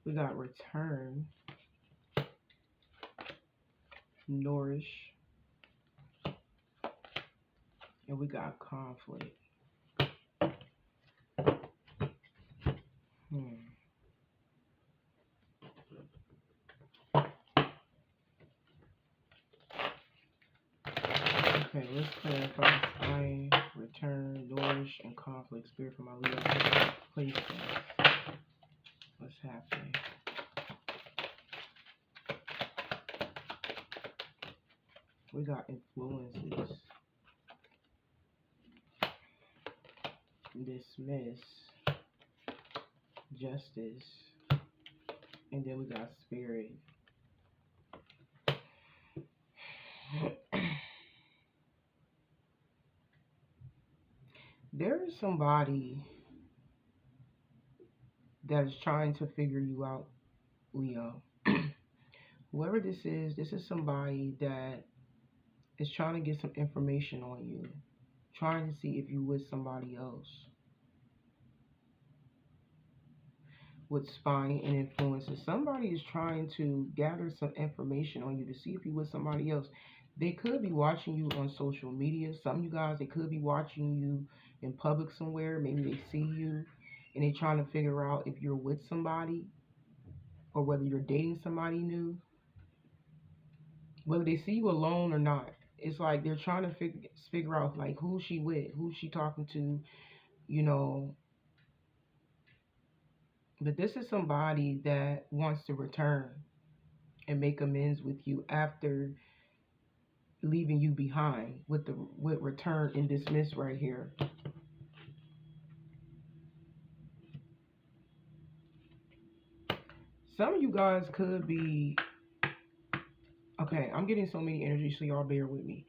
We got return, nourish, and we got conflict. Hmm. Okay, let's clarify. I return, nourish, and conflict. Spirit for my Leo. Please, what's happening? We got influences, dismiss, justice, and then we got spirit. There is somebody that is trying to figure you out, Leo. Whoever this is somebody that is trying to get some information on you, trying to see if you with somebody else, with spying and influences. Somebody is trying to gather some information on you to see if you with somebody else. They could be watching you on social media. Some of you guys, they could be watching you in public somewhere. Maybe they see you and they're trying to figure out if you're with somebody or whether you're dating somebody new, whether they see you alone or not. It's like they're trying to figure out like who's she with, who's she talking to, you know. But this is somebody that wants to return and make amends with you after leaving you behind with return and dismiss right here. Some of you guys could be okay. I'm getting so many energies, so y'all bear with me.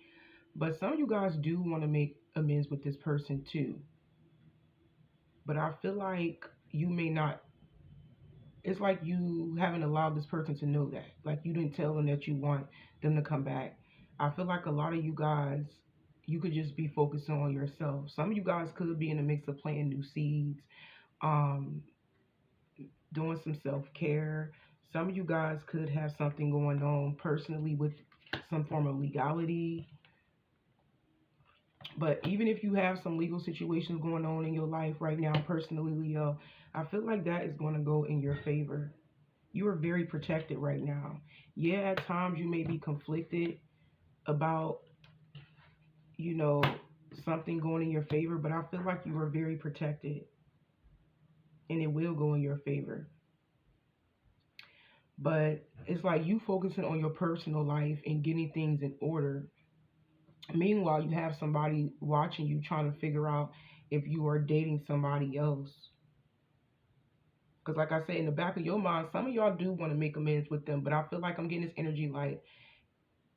But some of you guys do want to make amends with this person too. But I feel like you may not. It's like you haven't allowed this person to know that. Like you didn't tell them that you want them to come back. I feel like a lot of you guys, you could just be focusing on yourself. Some of you guys could be in the mix of planting new seeds, um, doing some self care. Some of you guys could have something going on personally with some form of legality. But even if you have some legal situations going on in your life right now, personally, Leo, I feel like that is going to go in your favor. You are very protected right now. Yeah, at times you may be conflicted about, you know, something going in your favor, but I feel like you are very protected and it will go in your favor. But it's like you focusing on your personal life and getting things in order. Meanwhile, you have somebody watching you trying to figure out if you are dating somebody else. Because, like I said, in the back of your mind, some of y'all do want to make amends with them, but I feel like I'm getting this energy like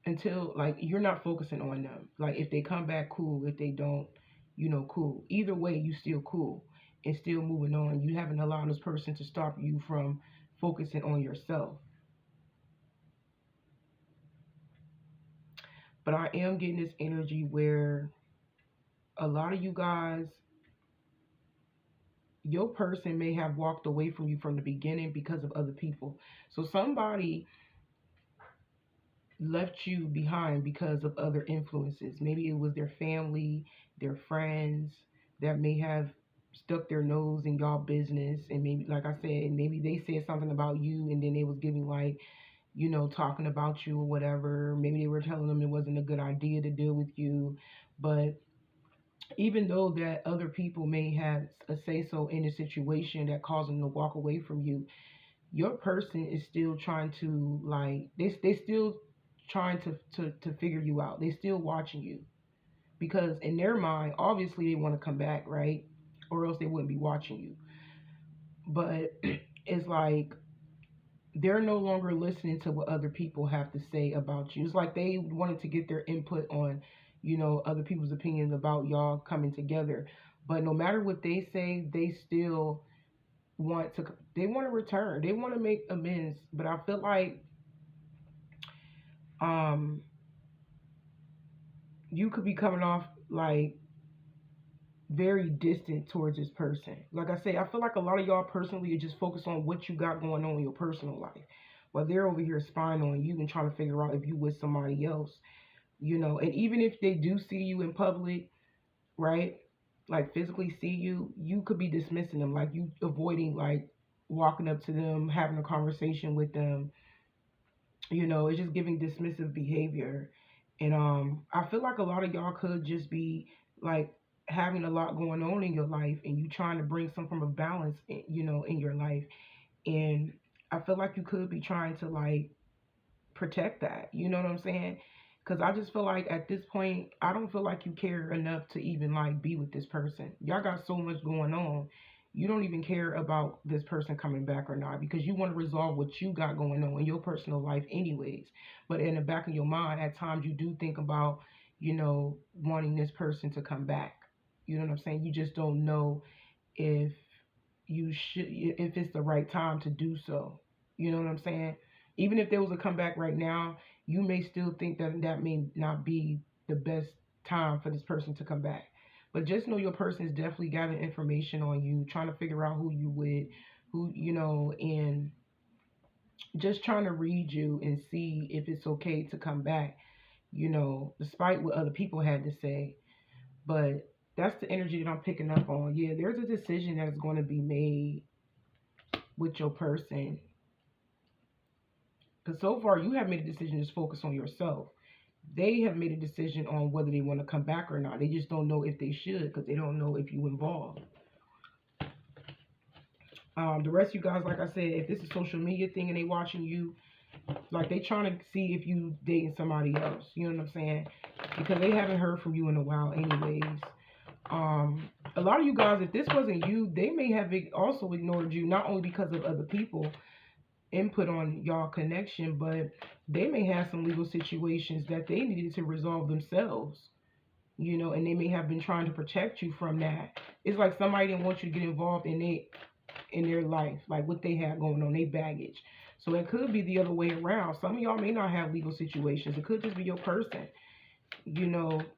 until like you're not focusing on them. Like if they come back, cool. If they don't, cool. Either way, you still cool and still moving on. You haven't allowed this person to stop you from focusing on yourself. But I am getting this energy where a lot of you guys, your person may have walked away from you from the beginning because of other people. So somebody left you behind because of other influences. Maybe it was their family, their friends that may have stuck their nose in y'all business, and maybe like I said, maybe they said something about you and then they was giving like, talking about you or whatever. Maybe they were telling them it wasn't a good idea to deal with you. But even though that other people may have a say so in a situation that caused them to walk away from you, your person is still trying to like they still trying to figure you out. They still watching you because in their mind, obviously they want to come back, right? Or else they wouldn't be watching you. But it's like they're no longer listening to what other people have to say about you. It's like they wanted to get their input on, other people's opinions about y'all coming together. But no matter what they say, they still they want to return. They want to make amends. But I feel like um you could be coming off like very distant towards this person. Like I say, I feel like a lot of y'all personally are just focused on what you got going on in your personal life, while they're over here spying on you and trying to figure out if you with somebody else. And even if they do see you in public, right? Like physically see you, you could be dismissing them, like you avoiding like walking up to them, having a conversation with them. It's just giving dismissive behavior. And I feel like a lot of y'all could just be like having a lot going on in your life and you trying to bring some form of balance in your life. And I feel like you could be trying to like protect that. You know what I'm saying? Because I just feel like at this point, I don't feel like you care enough to even like be with this person. Y'all got so much going on. You don't even care about this person coming back or not because you want to resolve what you got going on in your personal life, anyways. But in the back of your mind, at times you do think about, wanting this person to come back. You know what I'm saying? You just don't know if if it's the right time to do so. You know what I'm saying? Even if there was a comeback right now, you may still think that that may not be the best time for this person to come back. But just know your person is definitely gathering information on you, trying to figure out who you with, and just trying to read you and see if it's okay to come back, despite what other people had to say. But that's the energy that I'm picking up on. Yeah, there's a decision that's going to be made with your person. Because so far, you have made a decision to focus on yourself. They have made a decision on whether they want to come back or not. They just don't know if they should because they don't know if you involved. The rest of you guys, like I said, if this is a social media thing and they watching you, like they trying to see if you dating somebody else. You know what I'm saying? Because they haven't heard from you in a while, anyways. A lot of you guys, if this wasn't you, they may have also ignored you, not only because of other people input on y'all connection, but they may have some legal situations that they needed to resolve themselves, and they may have been trying to protect you from that. It's like somebody didn't want you to get involved in their life, like what they had going on, their baggage. So it could be the other way around. Some of y'all may not have legal situations. It could just be your person,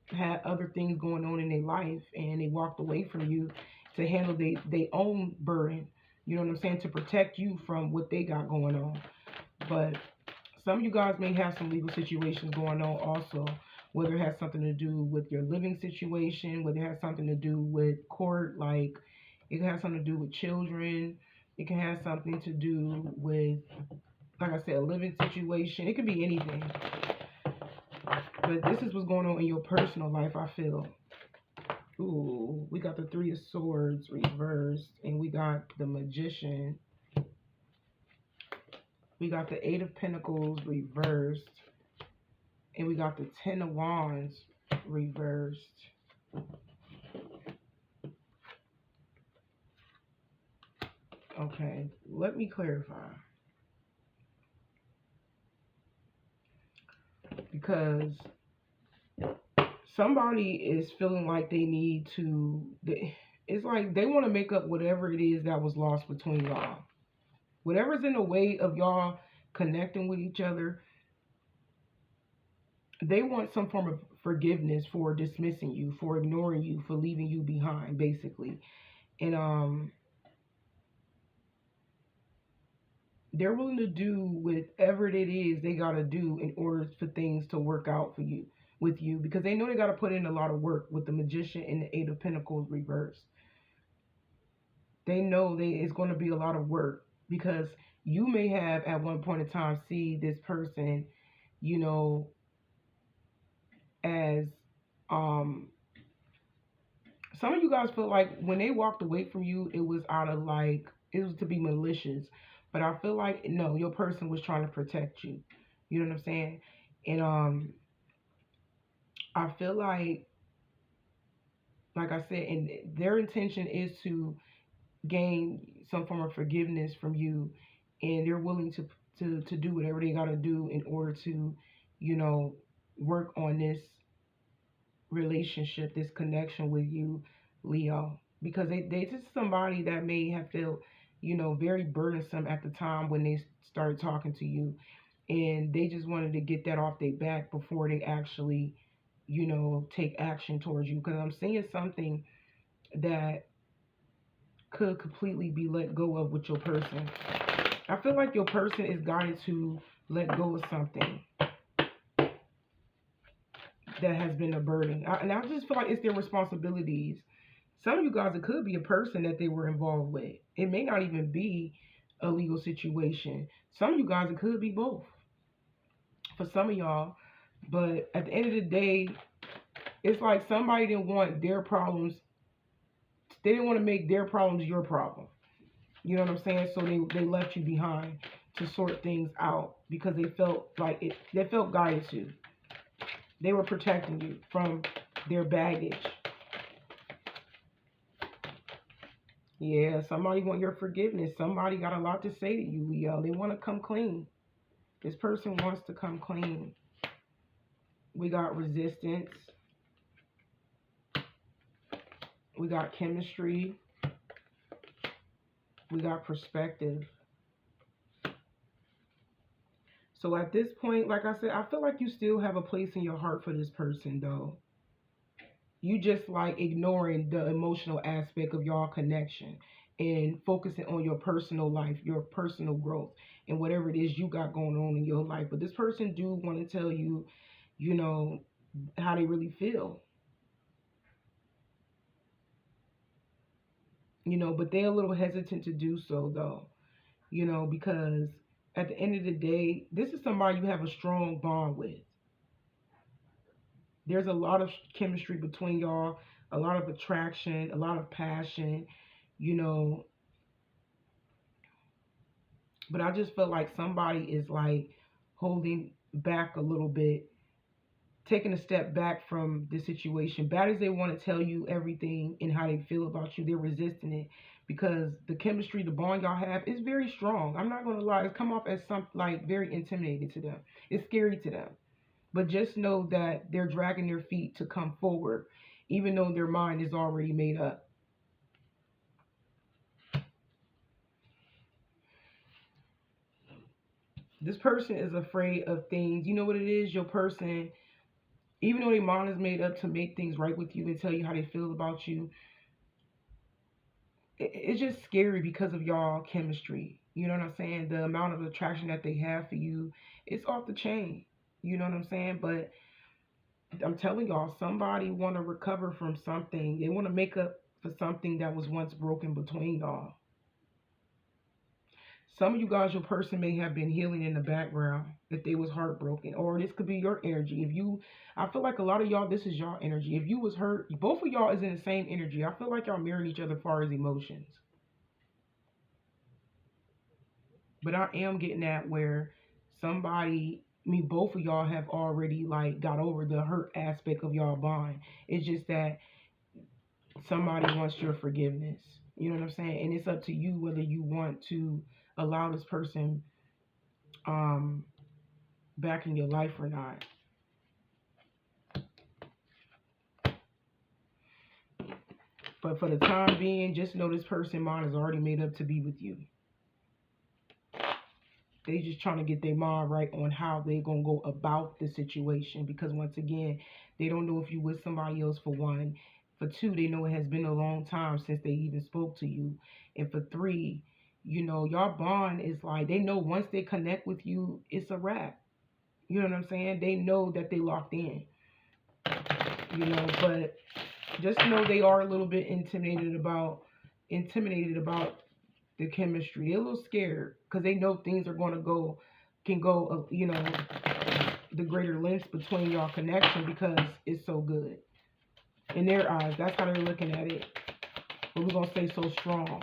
had other things going on in their life and they walked away from you to handle their own burden, you know what I'm saying, to protect you from what they got going on. But some of you guys may have some legal situations going on also, whether it has something to do with your living situation, whether it has something to do with court, like it can have something to do with children, it can have something to do with, like I said, a living situation. It could be anything. But this is what's going on in your personal life, I feel. Ooh, we got the Three of Swords reversed, and we got the Magician. We got the Eight of Pentacles reversed, and we got the Ten of Wands reversed. Okay, let me clarify. Because somebody is feeling like they need to, it's like they want to make up whatever it is that was lost between y'all. Whatever's in the way of y'all connecting with each other, they want some form of forgiveness for dismissing you, for ignoring you, for leaving you behind, basically. And they're willing to do whatever it is they gotta do in order for things to work out for you, with you, because they know they gotta put in a lot of work with the Magician and the Eight of Pentacles reversed. They know it's going to be a lot of work because you may have at one point in time see this person, as some of you guys feel like when they walked away from you, it was out of like, it was to be malicious. But I feel like, no, your person was trying to protect you. You know what I'm saying? And I feel like I said, and their intention is to gain some form of forgiveness from you, and they're willing to do whatever they got to do in order to, work on this relationship, this connection with you, Leo, because they just somebody that may have felt, very burdensome at the time when they started talking to you, and they just wanted to get that off their back before they actually, take action towards you. Because I'm seeing something that could completely be let go of with your person. I feel like your person is guided to let go of something that has been a burden. And I just feel like it's their responsibilities. Some of you guys, it could be a person that they were involved with. It may not even be a legal situation. Some of you guys, it could be both for some of y'all. But at the end of the day, it's like somebody didn't want their problems, they didn't want to make their problems your problem. You know what I'm saying? So they left you behind to sort things out because they felt like it, they felt guided to. They were protecting you from their baggage. Yeah, somebody want your forgiveness. Somebody got a lot to say to you, Leo. They want to come clean. This person wants to come clean. We got resistance. We got chemistry. We got perspective. So at this point, like I said, I feel like you still have a place in your heart for this person, though. You just like ignoring the emotional aspect of y'all connection and focusing on your personal life, your personal growth, and whatever it is you got going on in your life. But this person do want to tell you, you know, how they really feel. But they're a little hesitant to do so, though, because at the end of the day, this is somebody you have a strong bond with. There's a lot of chemistry between y'all, a lot of attraction, a lot of passion, you know. But I just felt like somebody is like holding back a little bit, taking a step back from the situation. Bad as they want to tell you everything and how they feel about you, they're resisting it because the chemistry, the bond y'all have is very strong. I'm not gonna lie, it's come off as something like very intimidating to them. It's scary to them. But just know that they're dragging their feet to come forward, even though their mind is already made up. This person is afraid of things. You know what it is? Your person, even though their mind is made up to make things right with you and tell you how they feel about you, it's just scary because of y'all chemistry. You know what I'm saying? The amount of attraction that they have for you, it's off the chain. You know what I'm saying? But I'm telling y'all, somebody want to recover from something. They want to make up for something that was once broken between y'all. Some of you guys, your person may have been healing in the background if they was heartbroken, or this could be your energy. If you, I feel like a lot of y'all, this is y'all energy. If you was hurt, both of y'all is in the same energy. I feel like y'all mirroring each other as far as emotions. But I am getting at where somebody, I mean, both of y'all have already like got over the hurt aspect of y'all bond. It's just that somebody wants your forgiveness. You know what I'm saying? And it's up to you whether you want to allow this person um back in your life or not. But for the time being, just know this person mind is already made up to be with you. They just trying to get their mind right on how they gonna go about the situation because once again, they don't know if you with somebody else for one. For two, they know it has been a long time since they even spoke to you. And for three, y'all bond is like they know once they connect with you, it's a wrap. You know what I'm saying? They know that they locked in. But just know they are a little bit intimidated about the chemistry. They're a little scared because they know things are going to can go, the greater lengths between y'all connection because it's so good. In their eyes, that's how they're looking at it. But we're going to say so strong.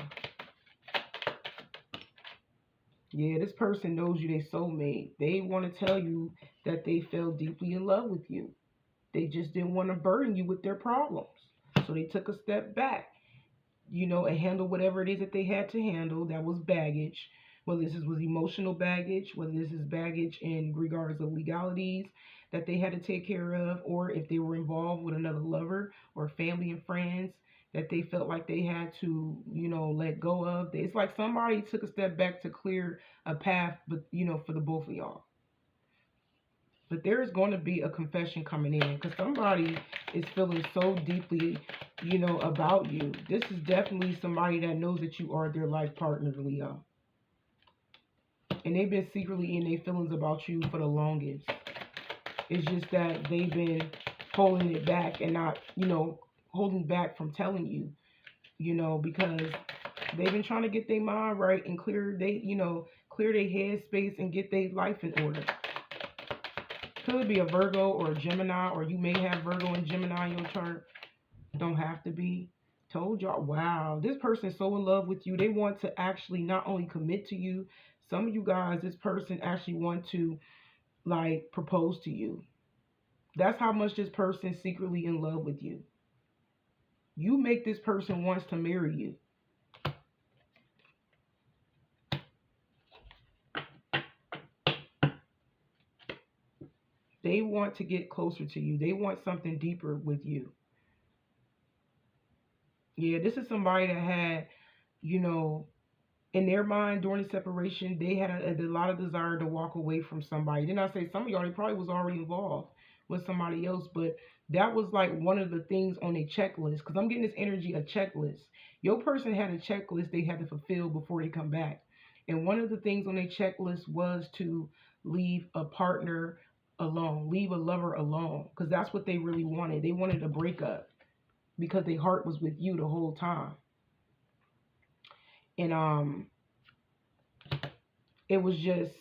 Yeah, this person knows you, they soulmate. They want to tell you that they fell deeply in love with you. They just didn't want to burden you with their problems. So they took a step back, and handled whatever it is that they had to handle that was baggage. Whether this was emotional baggage, whether this is baggage in regards of legalities that they had to take care of, or if they were involved with another lover or family and friends that they felt like they had to, let go of. It's like somebody took a step back to clear a path, but for the both of y'all. But there is going to be a confession coming in because somebody is feeling so deeply, about you. This is definitely somebody that knows that you are their life partner, Leo. And they've been secretly in their feelings about you for the longest. It's just that they've been holding it back and not, holding back from telling you, because they've been trying to get their mind right and clear their head space and get their life in order. Could be a Virgo or a Gemini, or you may have Virgo and Gemini in your chart. Don't have to be. Told y'all, wow, this person's so in love with you. They want to actually not only commit to you, some of you guys, this person actually want to like propose to you. That's how much this person's secretly in love with you. You make this person wants to marry you. They want to get closer to you. They want something deeper with you. Yeah, this is somebody that had, in their mind during the separation, they had a lot of desire to walk away from somebody. Then I say some of y'all, they probably was already involved with somebody else, but that was like one of the things on a checklist. Because I'm getting this energy, a checklist. Your person had a checklist they had to fulfill before they come back. And one of the things on their checklist was to leave a partner alone, leave a lover alone. Because that's what they really wanted. They wanted a breakup because their heart was with you the whole time. And it was just,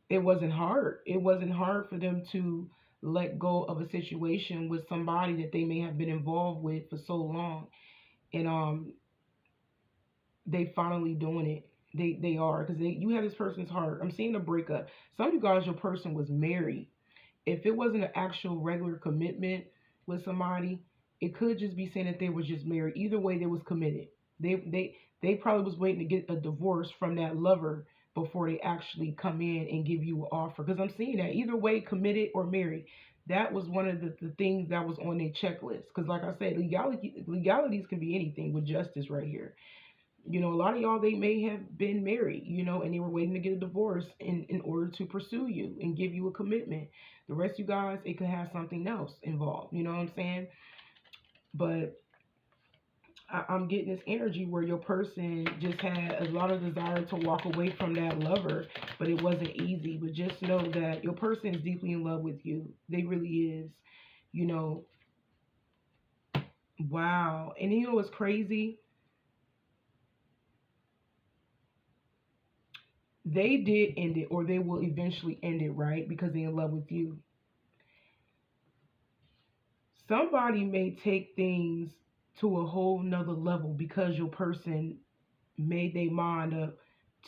it wasn't hard. It wasn't hard for them to let go of a situation with somebody that they may have been involved with for so long. And they finally doing it. They are, because you have this person's heart. I'm seeing a breakup. Some of you guys, your person was married. If it wasn't an actual regular commitment with somebody, it could just be saying that they were just married. Either way, they was committed. They probably was waiting to get a divorce from that lover before they actually come in and give you an offer. Because I'm seeing that either way, committed or married. That was one of the things that was on their checklist. Because like I said, legalities can be anything with justice right here. A lot of y'all, they may have been married, and they were waiting to get a divorce in order to pursue you and give you a commitment. The rest of you guys, it could have something else involved. You know what I'm saying? But I'm getting this energy where your person just had a lot of desire to walk away from that lover, but it wasn't easy. But just know that your person is deeply in love with you. They really is. Wow. And what's crazy? They did end it, or they will eventually end it, right? Because they're in love with you. Somebody may take things to a whole nother level because your person made their mind up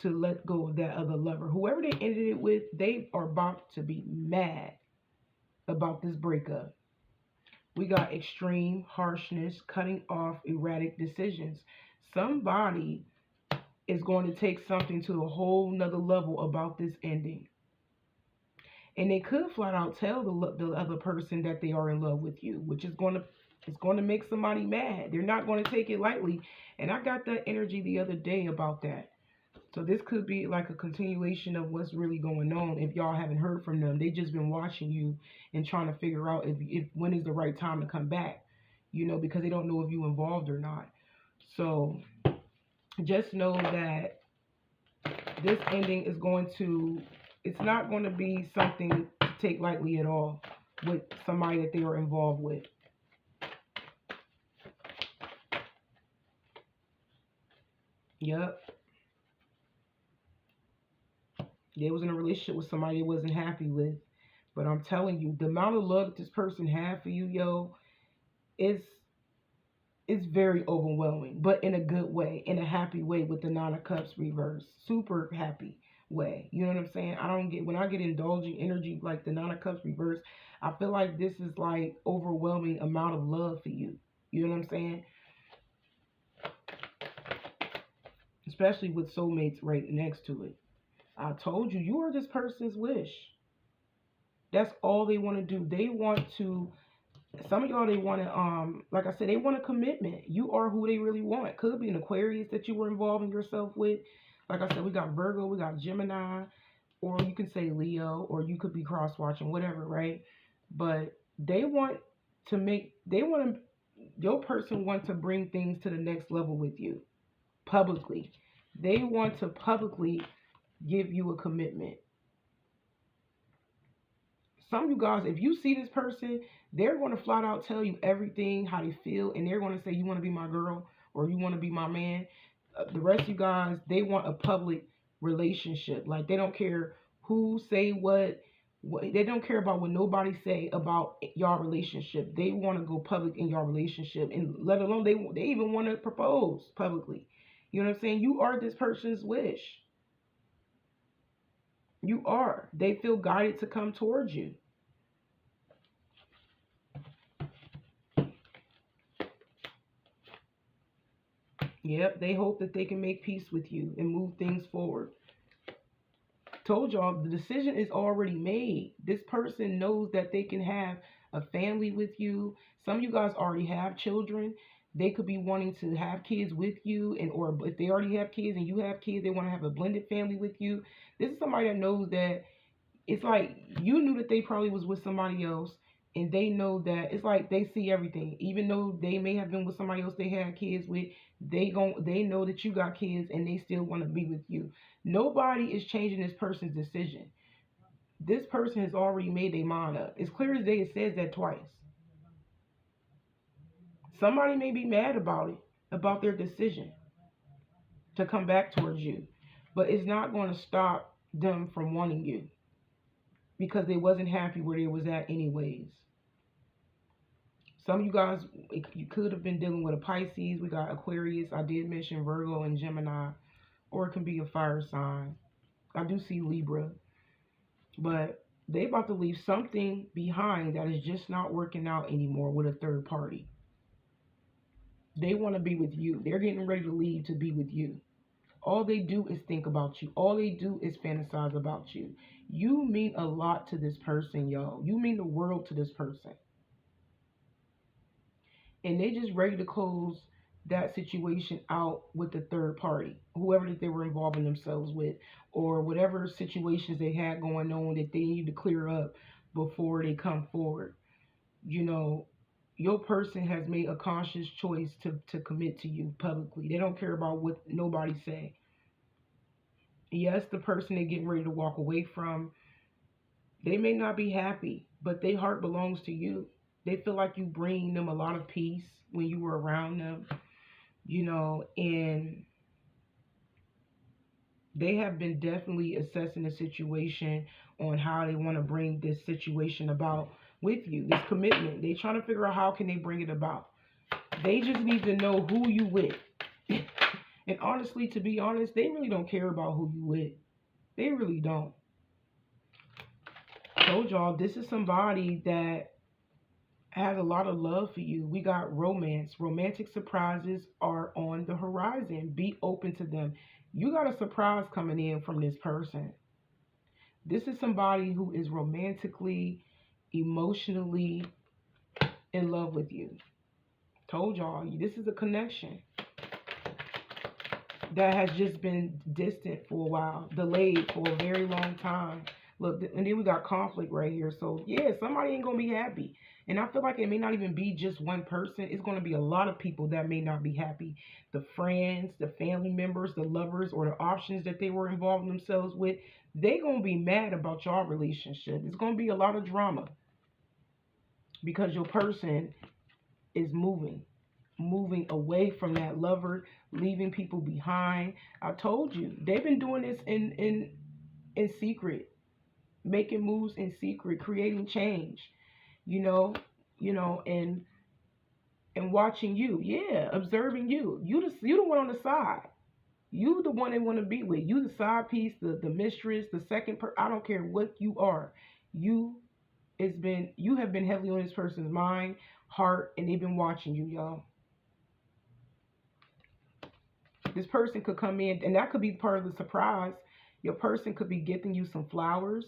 to let go of that other lover. Whoever they ended it with, they are about to be mad about this breakup. We got extreme harshness, cutting off, erratic decisions. Somebody is going to take something to a whole nother level about this ending. And they could flat out tell the other person that they are in love with you, which is going to make somebody mad. They're not going to take it lightly. And I got that energy the other day about that. So this could be like a continuation of what's really going on. If y'all haven't heard from them, they just been watching you and trying to figure out if when is the right time to come back, because they don't know if you involved or not. So just know that this ending is it's not going to be something to take lightly at all with somebody that they are involved with. Yep. They was in a relationship with somebody they wasn't happy with. But I'm telling you, the amount of love that this person had for you, yo, it's very overwhelming, but in a good way, in a happy way, with the Nine of Cups reverse. Super happy way. You know what I'm saying? When I get indulging energy like the Nine of Cups reverse, I feel like this is like overwhelming amount of love for you. You know what I'm saying? Especially with soulmates right next to it. I told you, you are this person's wish. That's all they want to do. They want to, some of y'all, they want to, like I said, they want a commitment. You are who they really want. Could be an Aquarius that you were involving yourself with. Like I said, we got Virgo, we got Gemini. or you can say Leo, or you could be cross watching, whatever, right? But they want your person wants to bring things to the next level with you publicly. They want to publicly give you a commitment. Some of you guys, if you see this person, they're going to flat out tell you everything, how they feel, and they're going to say, you want to be my girl or you want to be my man. The rest of you guys, they want a public relationship. Like, they don't care who say what they don't care about what nobody say about y'all relationship. They want to go public in y'all relationship, and let alone they even want to propose publicly. You know what I'm saying? You are this person's wish. You are. They feel guided to come towards you. Yep, they hope that they can make peace with you and move things forward. Told y'all, the decision is already made. This person knows that they can have a family with you. Some of you guys already have children. They could be wanting to have kids with you, and or if they already have kids and you have kids, they want to have a blended family with you. This is somebody that knows that it's like you knew that they probably was with somebody else, and they know that it's like they see everything. Even though they may have been with somebody else they had kids with, they know that you got kids and they still want to be with you. Nobody is changing this person's decision. This person has already made their mind up. It's clear as day. It says that twice. Somebody may be mad about it, about their decision to come back towards you, but it's not going to stop them from wanting you, because they wasn't happy where they was at anyways. Some of you guys, you could have been dealing with a Pisces. We got Aquarius. I did mention Virgo and Gemini, or it can be a fire sign. I do see Libra, but they about to leave something behind that is just not working out anymore with a third party. They want to be with you. They're getting ready to leave to be with you. All they do is think about you. All they do is fantasize about you. You mean a lot to this person, y'all. You mean the world to this person. And they just ready to close that situation out with the third party, whoever that they were involving themselves with, or whatever situations they had going on that they need to clear up before they come forward. You know, your person has made a conscious choice to commit to you publicly. They don't care about what nobody say. Yes, the person they're getting ready to walk away from, they may not be happy, but their heart belongs to you. They feel like you bring them a lot of peace when you were around them, you know, and they have been definitely assessing the situation on how they want to bring this situation about with you, this commitment. They trying to figure out how can they bring it about. They just need to know who you with. And honestly, to be honest, they really don't care about who you with. They really don't. Told y'all, this is somebody that has a lot of love for you. We got romance. Romantic surprises are on the horizon. Be open to them. You got a surprise coming in from this person. This is somebody who is romantically, emotionally in love with you. Told y'all, this is a connection that has just been distant for a while, delayed for a very long time. Look, and then we got conflict right here. So yeah, somebody ain't gonna be happy. And I feel like it may not even be just one person. It's gonna be a lot of people that may not be happy. The friends, the family members, the lovers, or the options that they were involving themselves with, they gonna be mad about your relationship. It's gonna be a lot of drama because your person is moving away from that lover, leaving people behind. I told you, they've been doing this in secret, making moves in secret, creating change, you know, and watching you, yeah, observing you. You the one on the side. You the one they want to be with. You the side piece, the mistress, the second I don't care what you are. You have been heavily on this person's mind, heart, and they've been watching you, y'all. This person could come in, and that could be part of the surprise. Your person could be gifting you some flowers.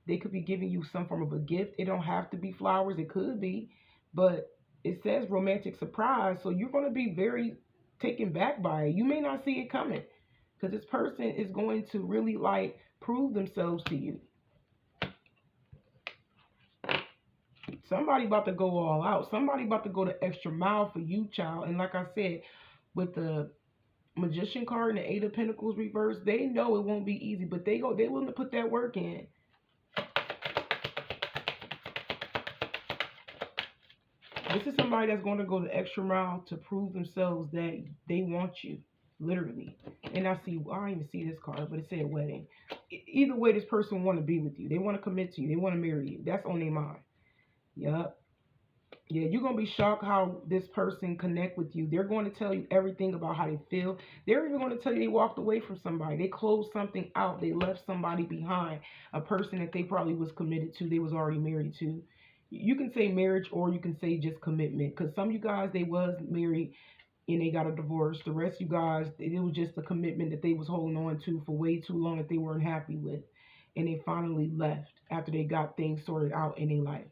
They could be giving you some form of a gift. It don't have to be flowers. It could be. But it says romantic surprise. So you're going to be very taken back by it. You may not see it coming, because this person is going to really like prove themselves to you. Somebody about to go all out. Somebody about to go the extra mile for you, child. And like I said, with the Magician card and the Eight of Pentacles reverse, they know it won't be easy, but they willing to put that work in. This is somebody that's going to go the extra mile to prove themselves that they want you, literally. And I don't even see this card, but it said wedding. Either way, this person want to be with you. They want to commit to you. They want to marry you. That's on their mind. Yup. Yeah, you're going to be shocked how this person connect with you. They're going to tell you everything about how they feel. They're even going to tell you they walked away from somebody. They closed something out. They left somebody behind, a person that they probably was committed to, they was already married to. You can say marriage or you can say just commitment, because some of you guys, they was married and they got a divorce. The rest of you guys, it was just a commitment that they was holding on to for way too long that they weren't happy with. And they finally left after they got things sorted out in their life.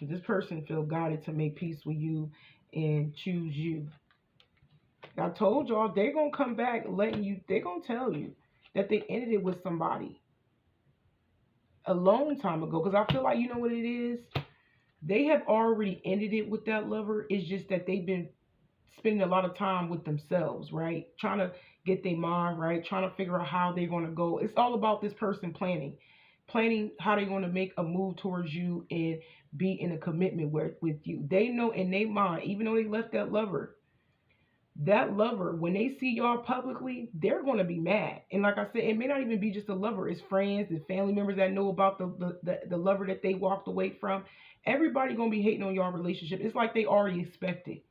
This person feel guided to make peace with you and choose you. I told y'all, they're going to come back letting you, they're going to tell you that they ended it with somebody a long time ago. Because I feel like, you know what it is? They have already ended it with that lover. It's just that they've been spending a lot of time with themselves, right? Trying to get their mind right, trying to figure out how they're going to go. It's all about this person planning how they're going to make a move towards you and be in a commitment with you. They know in their mind, even though they left that lover, when they see y'all publicly, they're going to be mad. And like I said, it may not even be just a lover. It's friends and family members that know about the lover that they walked away from. Everybody going to be hating on y'all relationship. It's like they already expect it.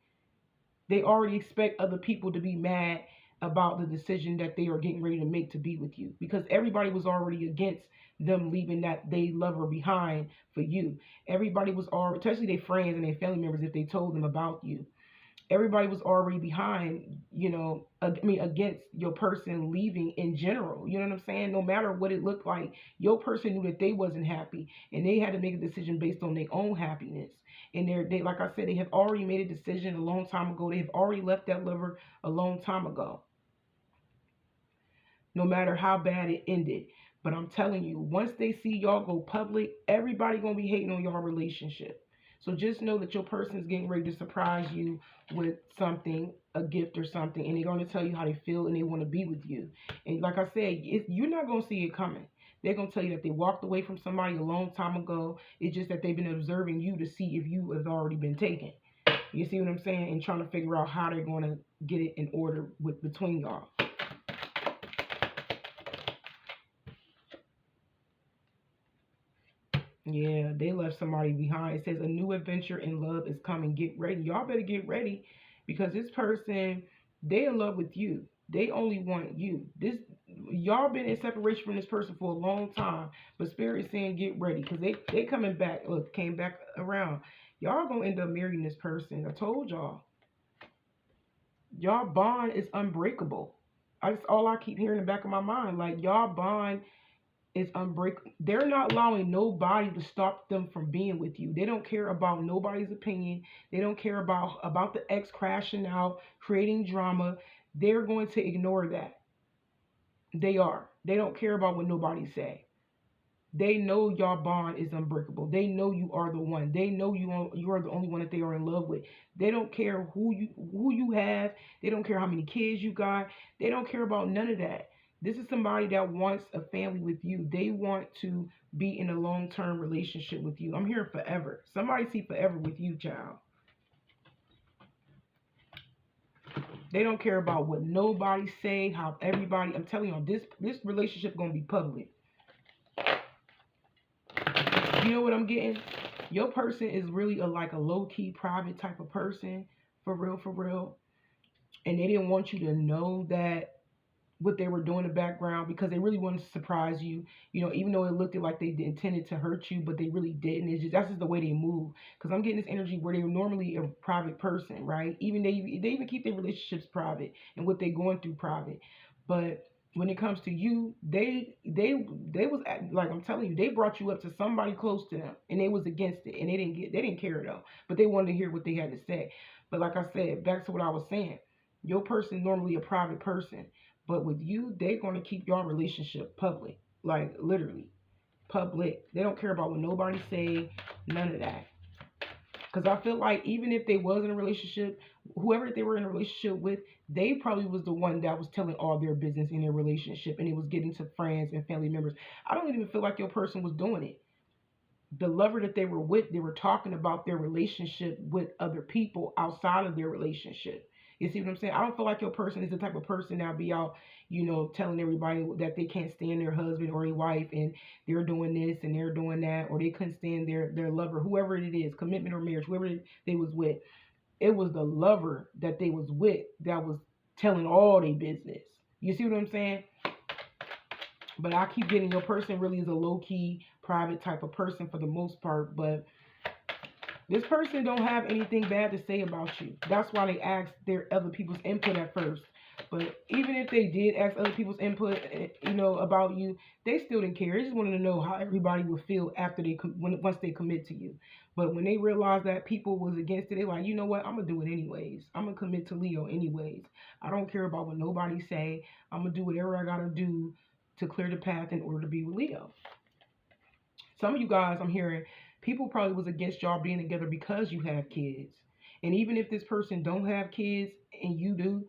They already expect other people to be mad about the decision that they are getting ready to make to be with you, because everybody was already against them leaving that they lover behind for you. Everybody was already, especially their friends and their family members, if they told them about you. Everybody was already behind, against your person leaving in general. You know what I'm saying? No matter what it looked like, your person knew that they wasn't happy, and they had to make a decision based on their own happiness. And they, like I said, they have already made a decision a long time ago. They have already left that lover a long time ago. No matter how bad it ended. But I'm telling you, once they see y'all go public, everybody gonna be hating on y'all relationship. So just know that your person's getting ready to surprise you with something, a gift or something, and they're going to tell you how they feel and they want to be with you. And like I said, you're not going to see it coming. They're going to tell you that they walked away from somebody a long time ago. It's just that they've been observing you to see if you have already been taken. You see what I'm saying? And trying to figure out how they're going to get it in order between y'all. Yeah, they left somebody behind. It says a new adventure in love is coming. Get ready. Y'all better get ready, because this person, they in love with you. They only want you. Y'all been in separation from this person for a long time, but Spirit is saying get ready, because they coming back. Look, came back around. Y'all gonna end up marrying this person. I told y'all. Y'all bond is unbreakable. That's all I keep hearing in the back of my mind. Like, y'all bond is unbreakable. They're not allowing nobody to stop them from being with you. They don't care about nobody's opinion. They don't care about the ex crashing out, creating drama. They're going to ignore that. They are. They don't care about what nobody say. They know your bond is unbreakable. They know you are the one. They know you are the only one that they are in love with. They don't care who you have. They don't care how many kids you got. They don't care about none of that. This is somebody that wants a family with you. They want to be in a long-term relationship with you. I'm hearing forever. Somebody see forever with you, child. They don't care about what nobody say, how everybody. I'm telling y'all, this relationship gonna be public. You know what I'm getting? Your person is really like a low-key, private type of person, for real, for real. And they didn't want you to know that what they were doing in the background, because they really wanted to surprise you. Even though it looked like they intended to hurt you, but they really didn't. That's just the way they move. Because I'm getting this energy where they're normally a private person, right? Even they even keep their relationships private and what they're going through private. But when it comes to you, they was like, I'm telling you, they brought you up to somebody close to them, and they was against it, and they didn't care though. But they wanted to hear what they had to say. But like I said, back to what I was saying, your person is normally a private person, But with you, they're going to keep your relationship public. Like, literally public. They don't care about what nobody say, none of that. Because I feel like even if they was in a relationship, whoever they were in a relationship with, they probably was the one that was telling all their business in their relationship, and it was getting to friends and family members. I don't even feel like your person was doing it. The lover that they were with, they were talking about their relationship with other people outside of their relationship. You see what I'm saying? I don't feel like your person is the type of person that be out, telling everybody that they can't stand their husband or their wife, and they're doing this and they're doing that, or they couldn't stand their lover, whoever it is, commitment or marriage, whoever they was with. It was the lover that they was with that was telling all their business. You see what I'm saying? But I keep getting your person really is a low-key, private type of person for the most part. But this person don't have anything bad to say about you. That's why they asked their other people's input at first. But even if they did ask other people's input, about you, they still didn't care. They just wanted to know how everybody would feel after once they commit to you. But when they realized that people was against it, they're like, you know what? I'm gonna do it anyways. I'm gonna commit to Leo anyways. I don't care about what nobody say. I'm gonna do whatever I gotta do to clear the path in order to be with Leo. Some of you guys, I'm hearing, people probably was against y'all being together because you have kids. And even if this person don't have kids and you do,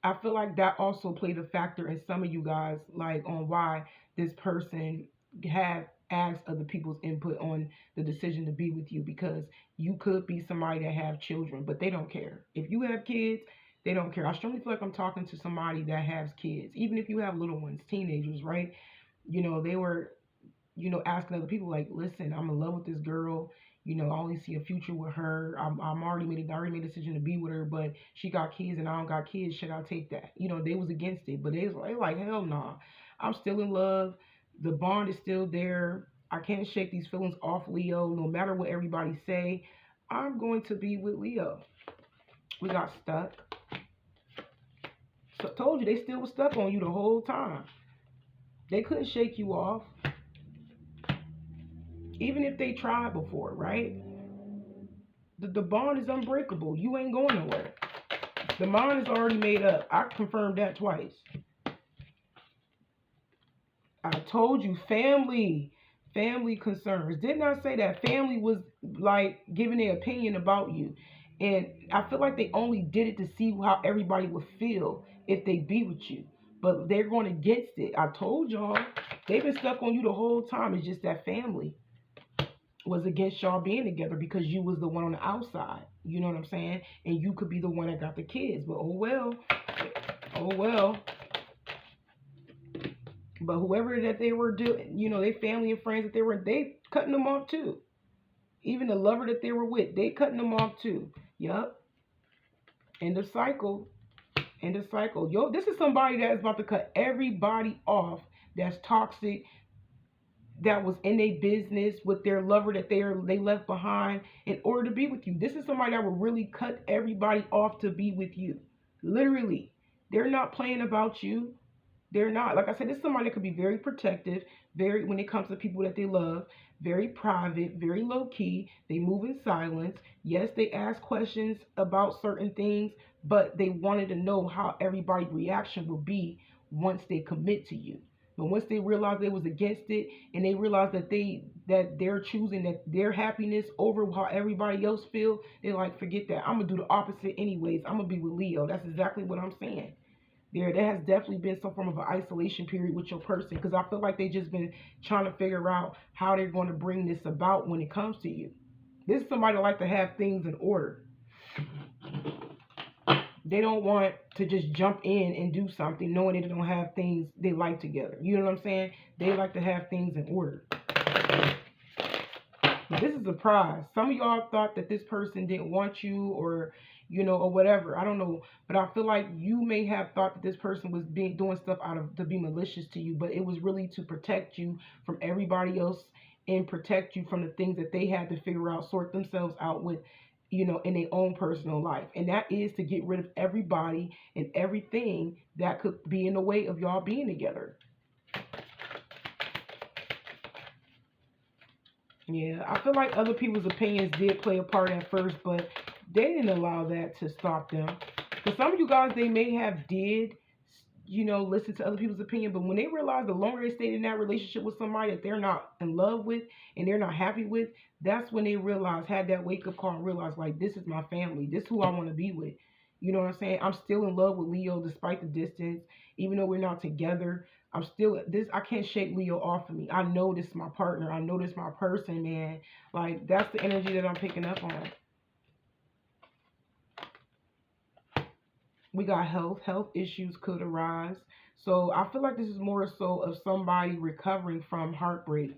I feel like that also played a factor in some of you guys, like on why this person have asked other people's input on the decision to be with you, because you could be somebody that have children, but they don't care. If you have kids, they don't care. I strongly feel like I'm talking to somebody that has kids, even if you have little ones, teenagers, right? They were asking other people like, listen, I'm in love with this girl. I only see a future with her. I already made a decision to be with her, but she got kids and I don't got kids. Should I take that? They was against it, but they was like, hell nah. I'm still in love. The bond is still there. I can't shake these feelings off Leo. No matter what everybody say, I'm going to be with Leo. We got stuck. So told you, they still was stuck on you the whole time. They couldn't shake you off. Even if they tried before, right? The bond is unbreakable. You ain't going nowhere. The mind is already made up. I confirmed that twice. I told you, family concerns. Didn't I say that family was like giving their opinion about you? And I feel like they only did it to see how everybody would feel if they be with you. But they're going against it. I told y'all, they've been stuck on you the whole time. It's just that family was against y'all being together because you was the one on the outside. You know what I'm saying? And you could be the one that got the kids. But oh well. But whoever that they were doing, they family and friends that they cutting them off too. Even the lover that they were with, they cutting them off too. Yup. End of cycle. Yo, this is somebody that's about to cut everybody off that's toxic, that was in a business with their lover that they left behind in order to be with you. This is somebody that will really cut everybody off to be with you. Literally. They're not playing about you. They're not. Like I said, this is somebody that could be very protective, very, when it comes to people that they love, very private, very low key. They move in silence. Yes, they ask questions about certain things, but they wanted to know how everybody's reaction will be once they commit to you. But once they realized they was against it, and they realized that they're choosing that their happiness over how everybody else feel, they're like, forget that. I'm gonna do the opposite anyways. I'm gonna be with Leo. That's exactly what I'm saying. There has definitely been some form of an isolation period with your person, because I feel like they just been trying to figure out how they're going to bring this about when it comes to you. This is somebody that like to have things in order. They don't want to just jump in and do something knowing they don't have things they like together. You know what I'm saying? They like to have things in order. But this is a prize. Some of y'all thought that this person didn't want you, or or whatever. I don't know. But I feel like you may have thought that this person was doing stuff to be malicious to you, but it was really to protect you from everybody else and protect you from the things that they had to figure out, sort themselves out with, in their own personal life. And that is to get rid of everybody and everything that could be in the way of y'all being together. Yeah, I feel like other people's opinions did play a part at first, but they didn't allow that to stop them. For some of you guys, they may have did listen to other people's opinion. But when they realize the longer they stay in that relationship with somebody that they're not in love with and they're not happy with, that's when they realize, had that wake up call and realize, like, this is my family. This is who I want to be with. You know what I'm saying? I'm still in love with Leo despite the distance, even though we're not together. I'm still this. I can't shake Leo off of me. I know this is my partner. I know this is my person, man. Like, that's the energy that I'm picking up on. We got health. Health issues could arise. So I feel like this is more so of somebody recovering from heartbreak.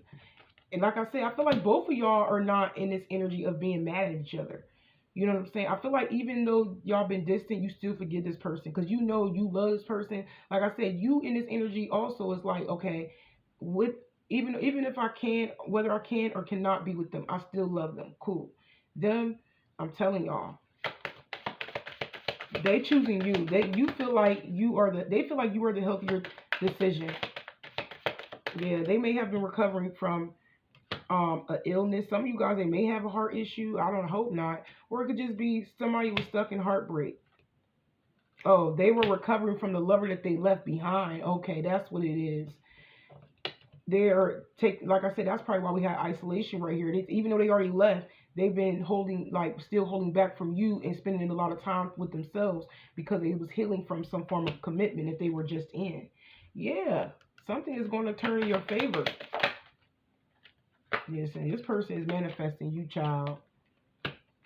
And like I said, I feel like both of y'all are not in this energy of being mad at each other. You know what I'm saying? I feel like even though y'all been distant, you still forgive this person because you know you love this person. Like I said, you in this energy also is like, okay, with even if I can, whether I can or cannot be with them, I still love them. Cool. Them, I'm telling y'all, they choosing you. You feel like they feel like you are the healthier decision. Yeah, they may have been recovering from an illness. Some of you guys, they may have a heart issue. I don't hope not. Or it could just be somebody who was stuck in heartbreak. Oh, they were recovering from the lover that they left behind. Okay, that's what it is. Like I said, that's probably why we had isolation right here. Even though they already left, they've been still holding back from you and spending a lot of time with themselves because it was healing from some form of commitment that they were just in. Yeah, something is going to turn in your favor. Yes, and this person is manifesting you, child.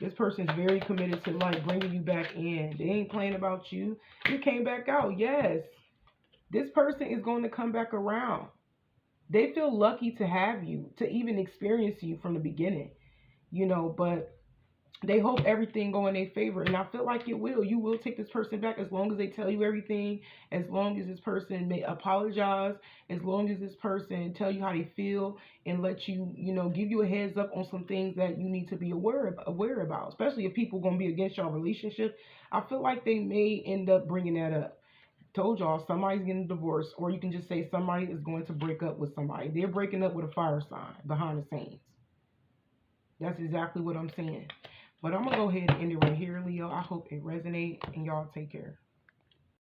This person is very committed to like bringing you back in. They ain't playing about you. You came back out. Yes, this person is going to come back around. They feel lucky to have you, to even experience you from the beginning, but they hope everything go in their favor. And I feel like it will. You will take this person back as long as they tell you everything, as long as this person may apologize, as long as this person tell you how they feel and let you, give you a heads up on some things that you need to be aware about, especially if people going to be against your relationship. I feel like they may end up bringing that up. Told y'all, somebody's getting divorced, or you can just say somebody is going to break up with somebody. They're breaking up with a fire sign behind the scenes. That's exactly what I'm saying. But I'm going to go ahead and end it right here, Leo. I hope it resonates, and y'all take care.